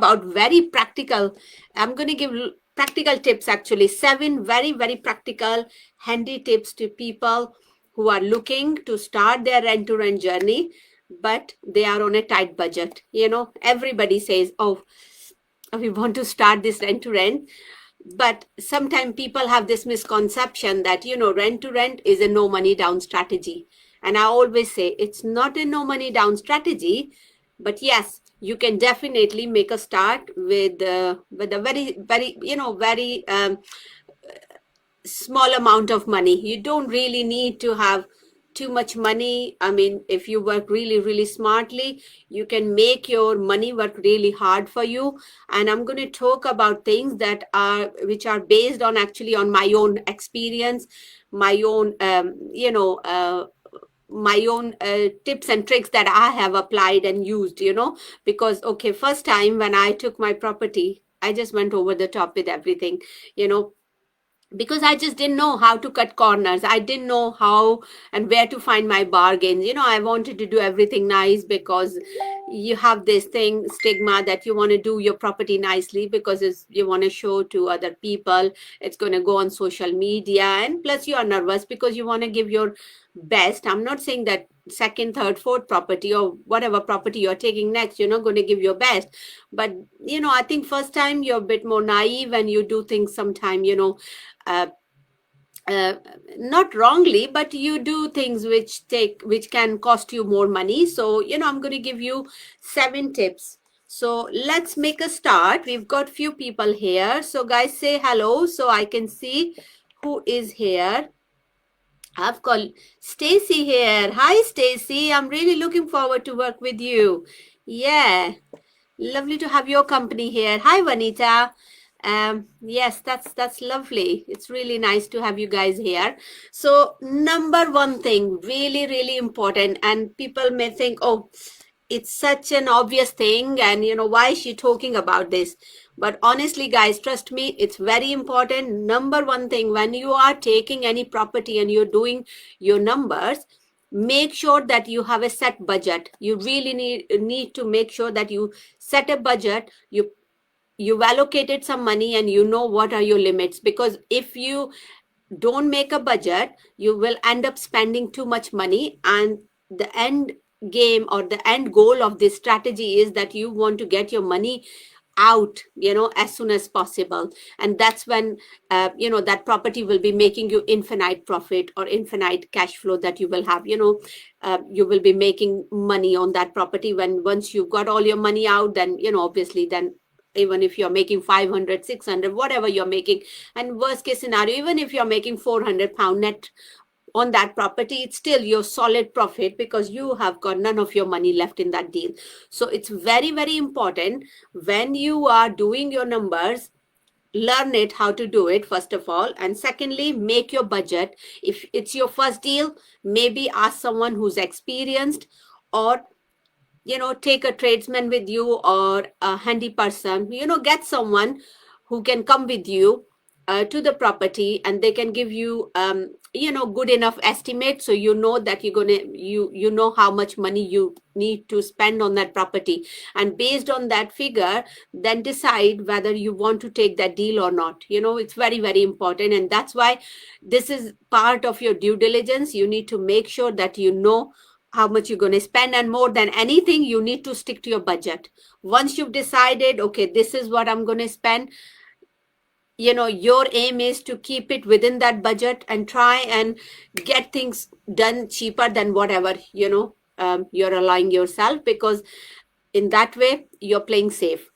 about very practical. I'm going to give practical tips, actually 7 very, very practical, handy tips to people who are looking to start their rent-to-rent journey, but they are on a tight budget. Everybody says, oh, we want to start this rent-to-rent, but sometimes people have this misconception that rent to rent is a no money down strategy. And I always say it's not a no money down strategy, but yes, you can definitely make a start with a very, very, very small amount of money. You don't really need to have too much money. I mean, if you work really, really smartly, you can make your money work really hard for you. And I'm going to talk about things which are based on actually on my own experience, my own, my own tips and tricks that I have applied and used, because, okay, first time when I took my property, I just went over the top with everything, you know, because I just didn't know how to cut corners. I didn't know how and where to find my bargains. I wanted to do everything nice because you have this thing, stigma, that you want to do your property nicely because you want to show to other people. It's going to go on social media. And plus you are nervous because you want to give your best. I'm not saying that second, third, fourth property or whatever property you're taking next, you're not going to give your best. But, I think first time you're a bit more naive and you do things sometime, uh, uh, not wrongly, but you do things which can cost you more money. So, I'm going to give you 7 tips. So let's make a start. We've got few people here. So guys, say hello so I can see who is here. I've got Stacy here. Hi, Stacy. I'm really looking forward to work with you. Yeah, lovely to have your company here. Hi, Vanita. Yes, that's lovely. It's really nice to have you guys here. So number one thing, really, really important, and people may think, oh, it's such an obvious thing, and why is she talking about this? But honestly, guys, trust me, it's very important. Number one thing, when you are taking any property and you're doing your numbers, make sure that you have a set budget. You really need to make sure that you set a budget. You've allocated some money and you know what are your limits, because if you don't make a budget, you will end up spending too much money, and the end game or the end goal of this strategy is that you want to get your money out as soon as possible. And that's when that property will be making you infinite profit or infinite cash flow that you will have. You will be making money on that property. Once you've got all your money out, then obviously, then even if you're making 500, 600, whatever you're making, and worst case scenario, even if you're making £400 net on that property, it's still your solid profit because you have got none of your money left in that deal. So it's very, very important when you are doing your numbers, learn it how to do it first of all, and secondly, make your budget. If it's your first deal, maybe ask someone who's experienced, or take a tradesman with you or a handy person. Get someone who can come with you to the property, and they can give you good enough estimate, so that you're gonna you know how much money you need to spend on that property, and based on that figure, then decide whether you want to take that deal or not. It's very, very important, and that's why this is part of your due diligence. You need to make sure that how much you're going to spend, and more than anything, you need to stick to your budget. Once you've decided, okay, this is what I'm going to spend, your aim is to keep it within that budget and try and get things done cheaper than whatever you're allowing yourself, because in that way you're playing safe.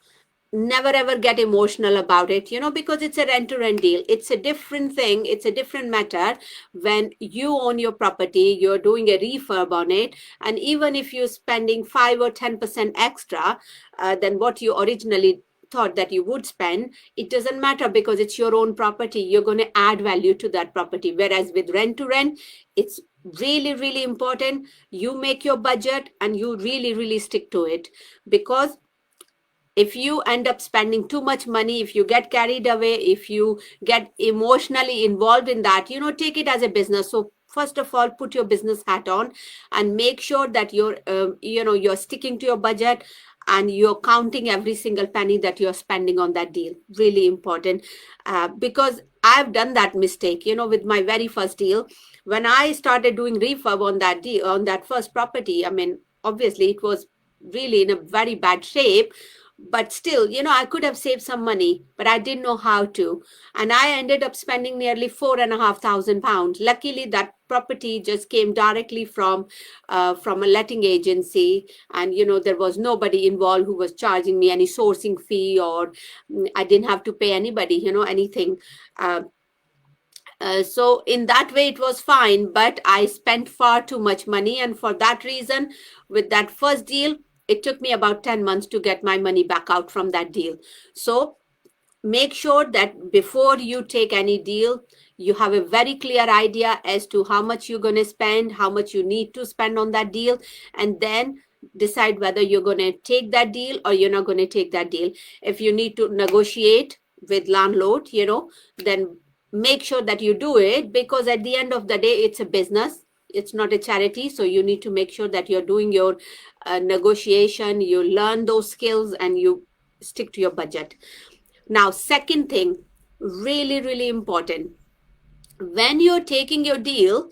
Never ever get emotional about it, because it's a rent-to-rent deal. It's a different thing. It's a different matter when you own your property, you're doing a refurb on it, and even if you're spending 5 or 10% extra than what you originally thought that you would spend, it doesn't matter, because it's your own property. You're going to add value to that property. Whereas with rent-to-rent, it's really, really important you make your budget and you really, really stick to it, because if you end up spending too much money, if you get carried away, if you get emotionally involved in that, take it as a business. So first of all, put your business hat on and make sure that you're sticking to your budget. and you're counting every single penny that you're spending on that deal. Really important. Because I've done that mistake, with my very first deal. When I started doing refurb on that deal, on that first property, I mean, obviously it was really in a very bad shape, but still, I could have saved some money, but I didn't know how to. And I ended up spending nearly £4,500. Luckily, that property just came directly from a letting agency, and there was nobody involved who was charging me any sourcing fee, or I didn't have to pay anybody, anything. Uh, so in that way it was fine, but I spent far too much money, and for that reason, with that first deal, it took me about 10 months to get my money back out from that deal. So make sure that before you take any deal, you have a very clear idea as to how much you're going to spend, how much you need to spend on that deal, and then decide whether you're going to take that deal or you're not going to take that deal. If you need to negotiate with landlord, then make sure that you do it, because at the end of the day, it's a business. It's not a charity. So you need to make sure that you're doing your negotiation, you learn those skills, and you stick to your budget. Now, second thing, really, really important. When you're taking your deal,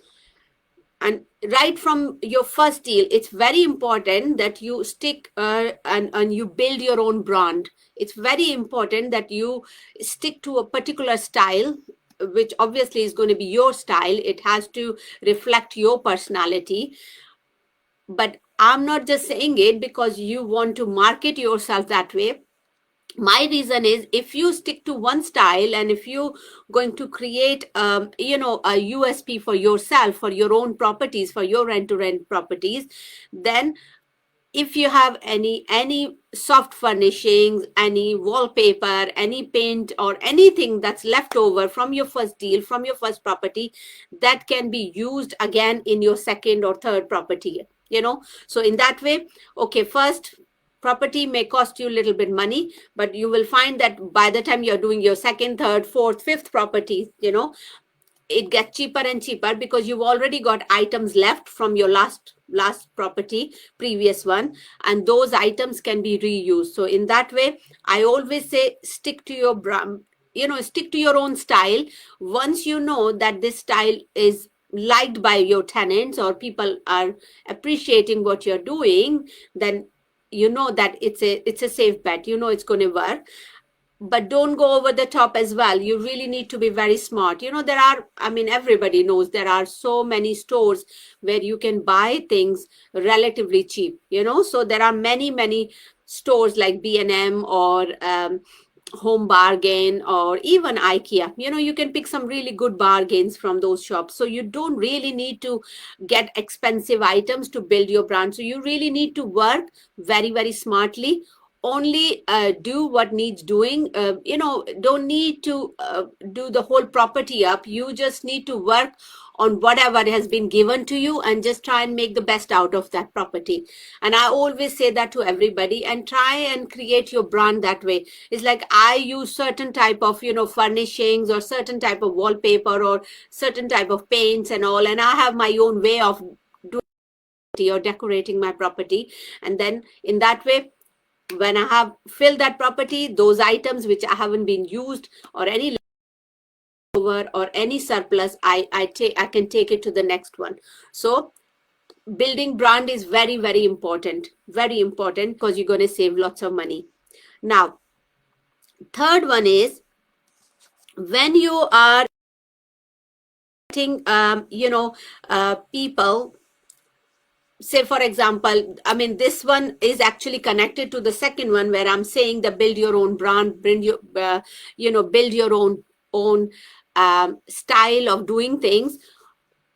and right from your first deal, it's very important that you stick and you build your own brand. It's very important that you stick to a particular style, which obviously is going to be your style. It has to reflect your personality. But I'm not just saying it because you want to market yourself that way. My reason is, if you stick to one style, and if you going to create a USP for yourself, for your own properties, for your rent-to-rent properties, then if you have any soft furnishings, any wallpaper, any paint, or anything that's left over from your first deal, from your first property, that can be used again in your second or third property. So in that way, okay, first property may cost you a little bit money, but you will find that by the time you're doing your second, third, fourth, fifth property, it gets cheaper and cheaper, because you've already got items left from your last property, previous one, and those items can be reused. So in that way, I always say, stick to your brand, stick to your own style. Once you know that this style is liked by your tenants, or people are appreciating what you're doing, then you know that it's a safe bet, it's going to work. But don't go over the top as well. You really need to be very smart. There are, I mean, everybody knows there are so many stores where you can buy things relatively cheap, so there are many stores like B&M, or Home Bargain, or even IKEA. You can pick some really good bargains from those shops. So you don't really need to get expensive items to build your brand. So you really need to work very smartly. Only do what needs doing. Don't need to do the whole property up. You just need to work on whatever has been given to you, and just try and make the best out of that property. And I always say that to everybody, and try and create your brand that way. It's like, I use certain type of furnishings, or certain type of wallpaper, or certain type of paints and all, and I have my own way of doing or decorating my property. And then in that way, when I have filled that property, those items which I haven't been used, or any over, or any surplus, I can take it to the next one. So building brand is very important, because you're going to save lots of money. Now, third one is, when you are getting people, say for example, I mean, this one is actually connected to the second one, where I'm saying the build your own brand, build your own style of doing things.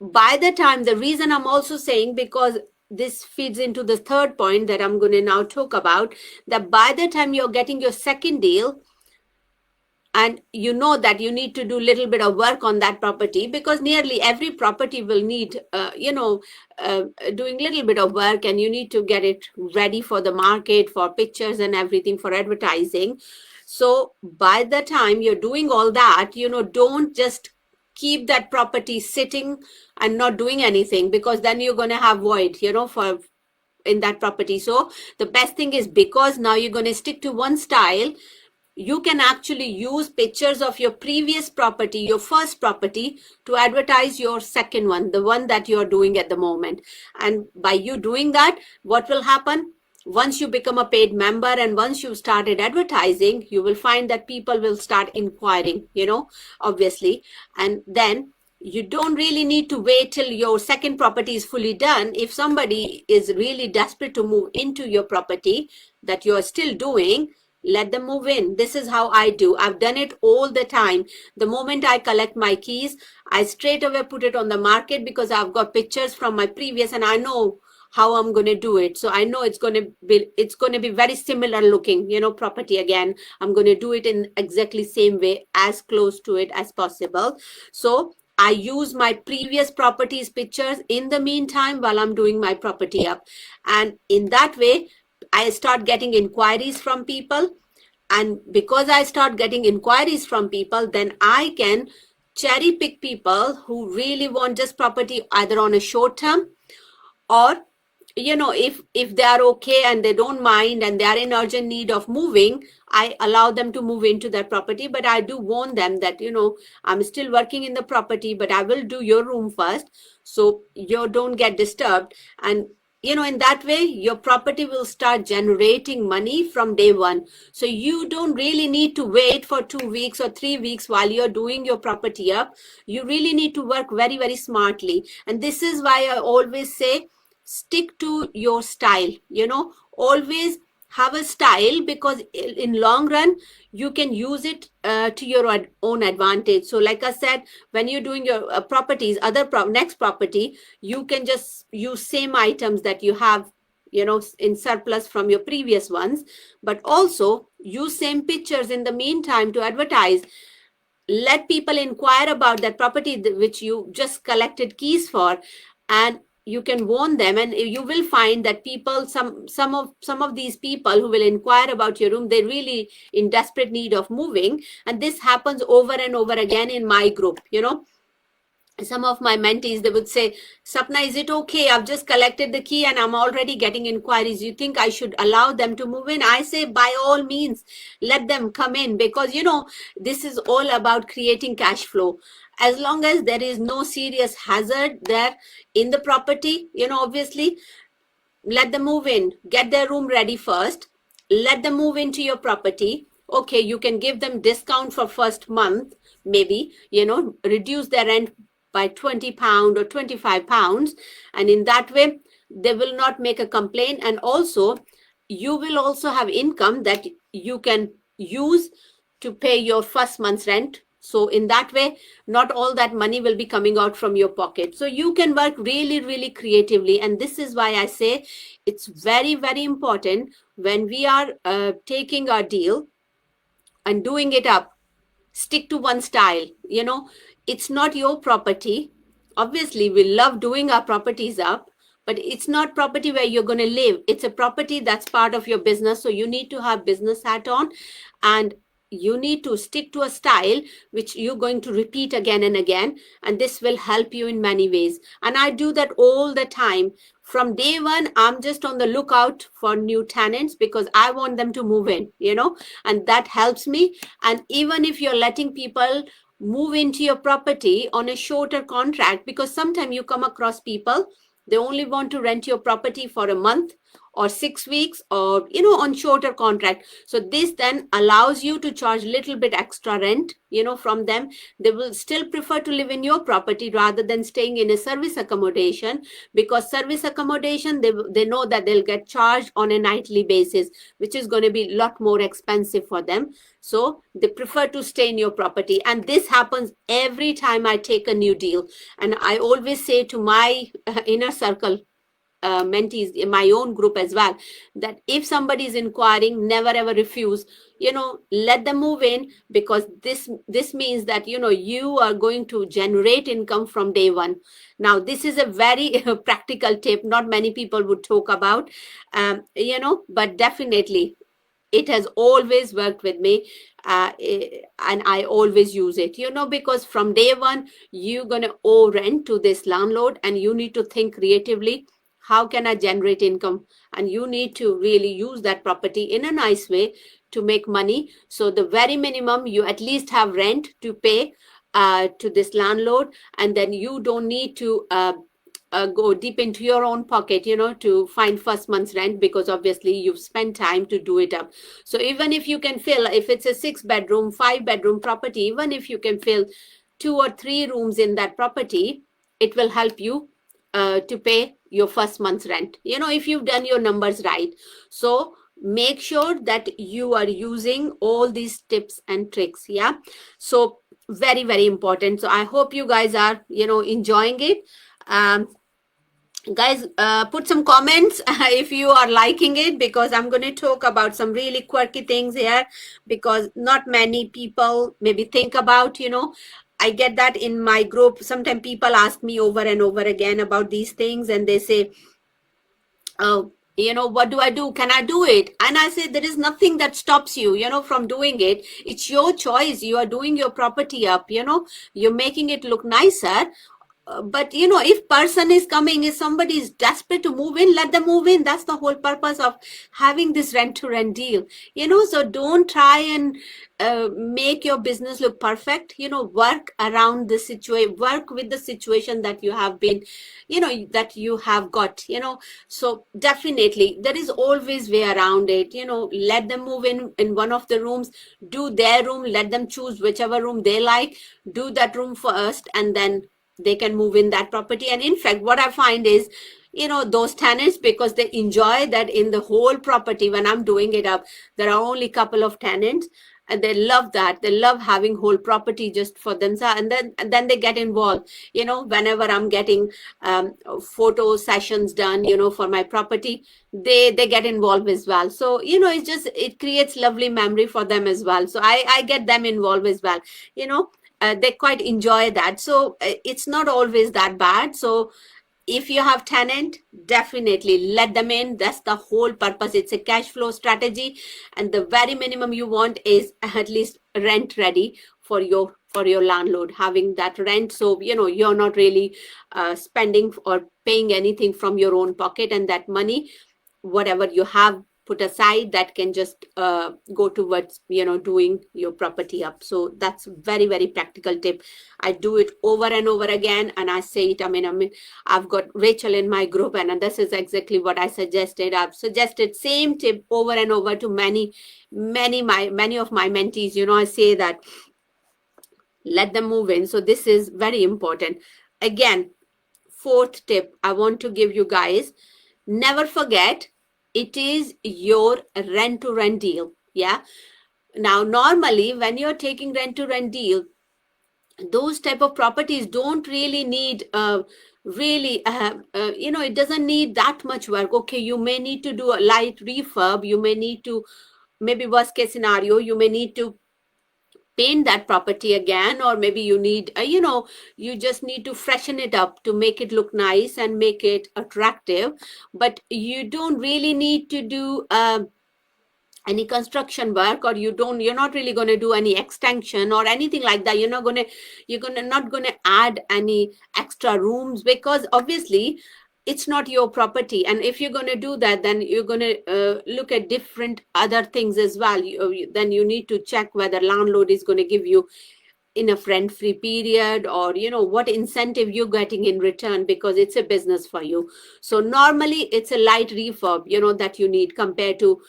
By the time, the reason I'm also saying, because this feeds into the third point that I'm going to now talk about, that by the time you're getting your second deal, and you know that you need to do a little bit of work on that property, because nearly every property will need doing a little bit of work, and you need to get it ready for the market, for pictures and everything, for advertising. So by the time you're doing all that, don't just keep that property sitting and not doing anything, because then you're going to have void, for in that property. So the best thing is, because now you're going to stick to one style, you can actually use pictures of your previous property, your first property, to advertise your second one, the one that you're doing at the moment. And by you doing that, what will happen? Once you become a paid member and once you've started advertising, you will find that people will start inquiring, obviously. And then you don't really need to wait till your second property is fully done. If somebody is really desperate to move into your property that you're still doing, let them move in. This is how I do. I've done it all the time. The moment I collect my keys, I straight away put it on the market, because I've got pictures from my previous and I know how I'm going to do it. So I know it's going to be very similar looking, property again. I'm going to do it in exactly same way, as close to it as possible. So I use my previous properties pictures in the meantime while I'm doing my property up. And in that way, I start getting inquiries from people. And because I start getting inquiries from people, then I can cherry pick people who really want just property either on a short term, or if they are okay and they don't mind and they are in urgent need of moving, I allow them to move into that property. But I do warn them that I'm still working in the property, but I will do your room first, so you don't get disturbed. And in that way, your property will start generating money from day one. So you don't really need to wait for 2 weeks or 3 weeks while you're doing your property up. You really need to work very, very smartly. And this is why I always say, stick to your style. Always have a style, because in long run you can use it to your own advantage. So like I said, when you're doing your properties, next property, you can just use same items that you have in surplus from your previous ones, but also use same pictures in the meantime to advertise. Let people inquire about that property which you just collected keys for, and you can warn them. And you will find that people, some of these people who will inquire about your room, they're really in desperate need of moving. And this happens over and over again in my group. Some of my mentees, they would say, Sapna, is it okay? I've just collected the key and I'm already getting inquiries. You think I should allow them to move in? I say, by all means, let them come in, because, this is all about creating cash flow. As long as there is no serious hazard there in the property, obviously, let them move in, get their room ready first, let them move into your property. Okay, you can give them discount for first month, maybe, reduce their rent by £20 or £25, and in that way they will not make a complaint. And also you will also have income that you can use to pay your first month's rent. So in that way, not all that money will be coming out from your pocket. So you can work really, really creatively. And this is why I say it's very, very important when we are taking our deal and doing it up, stick to one style. It's not your property. Obviously, we love doing our properties up, but it's not property where you're going to live. It's a property that's part of your business. So you need to have business hat on, and you need to stick to a style which you're going to repeat again and again. And this will help you in many ways. And I do that all the time. From day one, I'm just on the lookout for new tenants, because I want them to move in, and that helps me. And even if you're letting people move into your property on a shorter contract, because sometimes you come across people, they only want to rent your property for a month or 6 weeks, or on shorter contract. So this then allows you to charge little bit extra rent from them. They will still prefer to live in your property rather than staying in a service accommodation, because service accommodation, they know that they'll get charged on a nightly basis, which is going to be a lot more expensive for them. So they prefer to stay in your property. And this happens every time I take a new deal. And I always say to my inner circle mentees in my own group as well, that if somebody is inquiring, never ever refuse. Let them move in, because this means that you are going to generate income from day one. Now this is a very practical tip, not many people would talk about, but definitely it has always worked with me, and I always use it, because from day one you're going to owe rent to this landlord, and you need to think creatively how can I generate income? And you need to really use that property in a nice way to make money. So the very minimum, you at least have rent to pay to this landlord, and then you don't need to go deep into your own pocket, to find first month's rent, because obviously you've spent time to do it up. So even if you can fill, if it's a 6 bedroom, 5 bedroom property, even if you can fill 2 or 3 rooms in that property, it will help you to pay your first month's rent, if you've done your numbers right. So make sure that you are using all these tips and tricks. Yeah. So very, very important. So I hope you guys are, enjoying it. um, Guys, put some comments if you are liking it, because I'm going to talk about some really quirky things here, because not many people maybe think about, I get that in my group. Sometimes people ask me over and over again about these things, and they say, oh, what do I do? Can I do it? And I say, there is nothing that stops you, from doing it. It's your choice. You are doing your property up, you're making it look nicer. But if person is coming, if somebody is desperate to move in, let them move in. That's the whole purpose of having this rent to rent deal. So don't try and make your business look perfect. Work around the situation, work with the situation that you have been, that you have got. So definitely there is always way around it. Let them move in one of the rooms, do their room, let them choose whichever room they like, do that room first, and then they can move in that property. And in fact, what I find is, those tenants, because they enjoy that in the whole property, when I'm doing it up, there are only a couple of tenants, and they love that. They love having whole property just for themselves. And then they get involved, whenever I'm getting photo sessions done, for my property, they get involved as well. So, it creates lovely memory for them as well. So I get them involved as well, they quite enjoy that. So it's not always that bad. So if you have tenant, definitely let them in. That's the whole purpose. It's a cash flow strategy, and the very minimum you want is at least rent ready for your landlord, having that rent. So you're not really spending or paying anything from your own pocket, and that money, whatever you have put aside, that can just go towards doing your property up. So that's very, very practical tip. I do it over and over again, and I say it. I've got Rachel in my group, and this is exactly what I suggested. I've suggested same tip over and over to many of my mentees. I say that let them move in. So this is very important. Again, fourth tip I want to give you guys: never forget, it is your rent to rent deal. Yeah. Now, normally when you're taking rent to rent deal, those type of properties don't really need it doesn't need that much work. Okay, you may need to do a light refurb, you may need to, maybe worst case scenario, you may need to paint that property again, or maybe you need you just need to freshen it up to make it look nice and make it attractive. But you don't really need to do any construction work, or you're not really going to do any extension or anything like that. You're not going to add any extra rooms, because obviously it's not your property. And if you're going to do that, then you're going to look at different other things as well. Then you need to check whether landlord is going to give you enough rent free period, or what incentive you're getting in return, because it's a business for you. So normally it's a light refurb that you need, compared to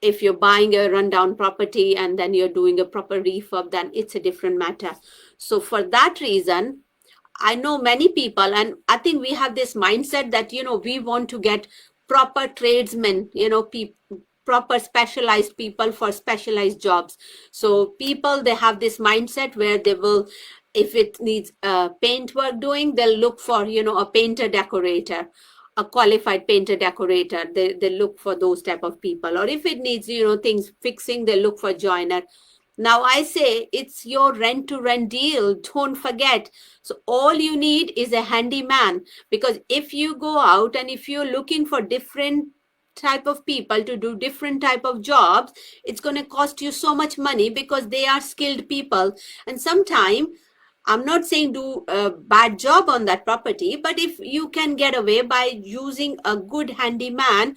if you're buying a rundown property and then you're doing a proper refurb, then it's a different matter. So for that reason, I know many people, and I think we have this mindset that we want to get proper tradesmen, proper specialized people for specialized jobs. So people, they have this mindset where they will, if it needs paint work doing, they'll look for a painter decorator, a qualified painter decorator. They look for those type of people. Or if it needs things fixing, they look for joiner. Now I say, it's your rent to rent deal, don't forget. So all you need is a handyman, because if you go out and if you're looking for different type of people to do different type of jobs, it's going to cost you so much money, because they are skilled people. And sometimes I'm not saying do a bad job on that property, but if you can get away by using a good handyman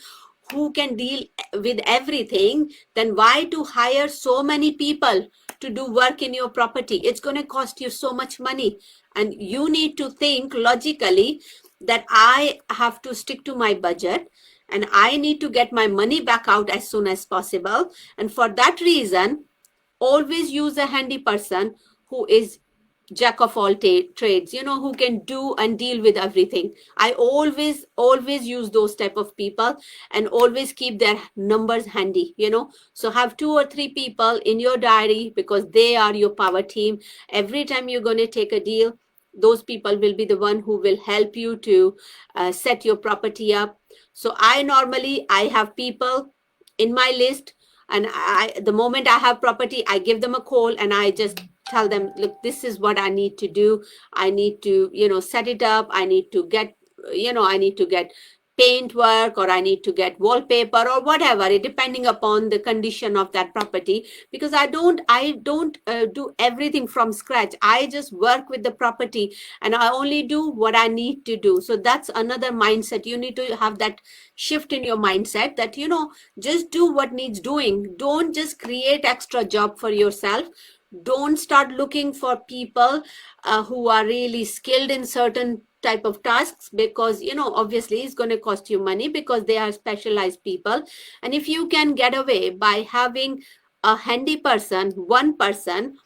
who can deal with everything, then why to hire so many people to do work in your property? It's going to cost you so much money. And you need to think logically that I have to stick to my budget and I need to get my money back out as soon as possible. And for that reason, always use a handy person who is jack of all trades, who can do and deal with everything. I always use those type of people and always keep their numbers handy. So have 2 or 3 people in your diary, because they are your power team. Every time you're going to take a deal, those people will be the one who will help you to set your property up. So I have people in my list, and the moment I have property, I give them a call and I just tell them, look, this is what I need to do. I need to set it up. I need to get paint work, or I need to get wallpaper or whatever, depending upon the condition of that property. Because I don't do everything from scratch. I just work with the property and I only do what I need to do. So that's another mindset. You need to have that shift in your mindset, that just do what needs doing. Don't just create extra job for yourself. Don't start looking for people who are really skilled in certain type of tasks, because obviously it's going to cost you money, because they are specialized people. And if you can get away by having a handy person, one person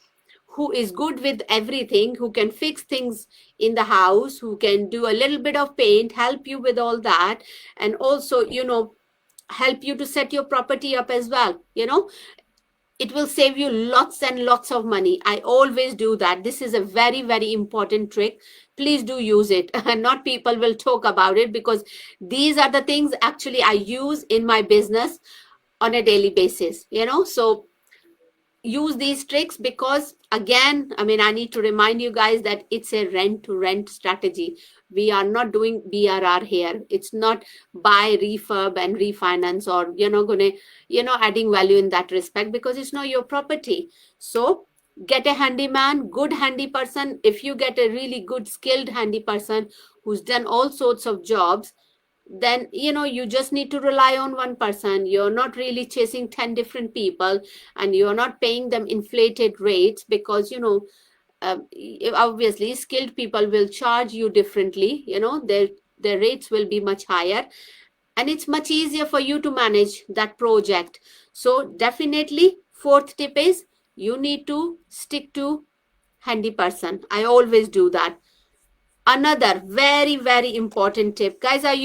who is good with everything, who can fix things in the house, who can do a little bit of paint, help you with all that, and also help you to set your property up as well, it will save you lots and lots of money. I always do that. This is a very, very important trick. Please do use it. Not people will talk about it, because these are the things actually I use in my business on a daily basis, so use these tricks. Because again, I need to remind you guys that it's a rent to rent strategy. We are not doing BRR here. It's not buy, refurb and refinance, or gonna adding value in that respect, because it's not your property. So get a handyman, good handy person. If you get a really good skilled handy person who's done all sorts of jobs, then you just need to rely on one person. You're not really chasing 10 different people, and you're not paying them inflated rates, because obviously skilled people will charge you differently. Their rates will be much higher, and it's much easier for you to manage that project. So definitely, fourth tip is you need to stick to handy person. I always do that. Another very, very important tip, guys. I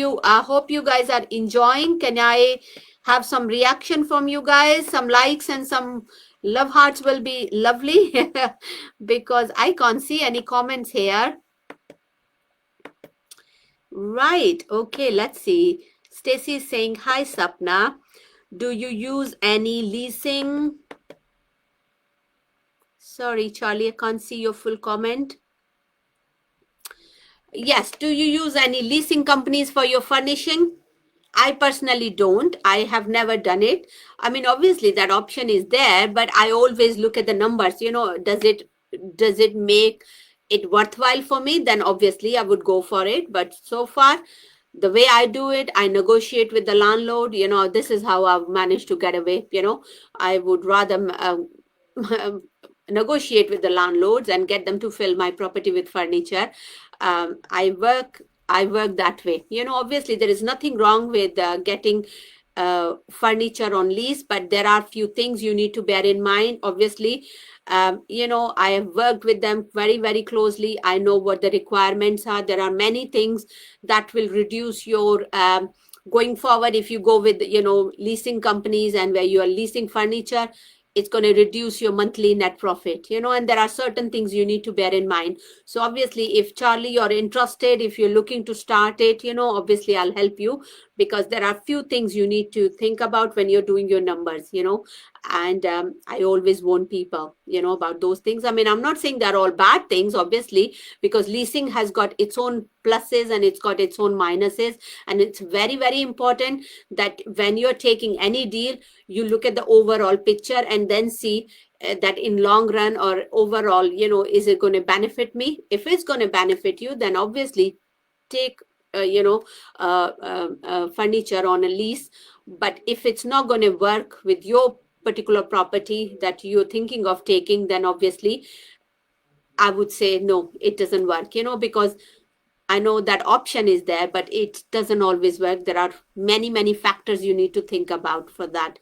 hope you guys are enjoying. Can I have some reaction from you guys? Some likes and some love hearts will be lovely. Because I can't see any comments here. Right. Okay, let's see. Stacy is saying, hi Sapna, do you use any leasing? Sorry Charlie, I can't see your full comment. Yes, do you use any leasing companies for your furnishing? I personally don't. I have never done it. Obviously that option is there, but I always look at the numbers. Does it make it worthwhile for me? Then obviously I would go for it. But so far, the way I do it, I negotiate with the landlord. This is how I've managed to get away. I would rather negotiate with the landlords and get them to fill my property with furniture. I work that way. Obviously there is nothing wrong with getting furniture on lease, but there are few things you need to bear in mind. Obviously, I have worked with them very, very closely. I know what the requirements are. There are many things that will reduce your going forward. If you go with leasing companies and where you are leasing furniture, it's going to reduce your monthly net profit, and there are certain things you need to bear in mind. So obviously, if Charlie, you're interested, if you're looking to start it, obviously I'll help you, because there are few things you need to think about when you're doing your numbers, and I always warn people, about those things. I'm not saying they're all bad things, obviously, because leasing has got its own pluses and it's got its own minuses. And it's very, very important that when you're taking any deal, you look at the overall picture and then see that in long run or overall, is it going to benefit me? If it's going to benefit you, then obviously take furniture on a lease. But if it's not going to work with your particular property that you're thinking of taking, then obviously I would say no, it doesn't work, because I know that option is there, but it doesn't always work. There are many, many factors you need to think about for that.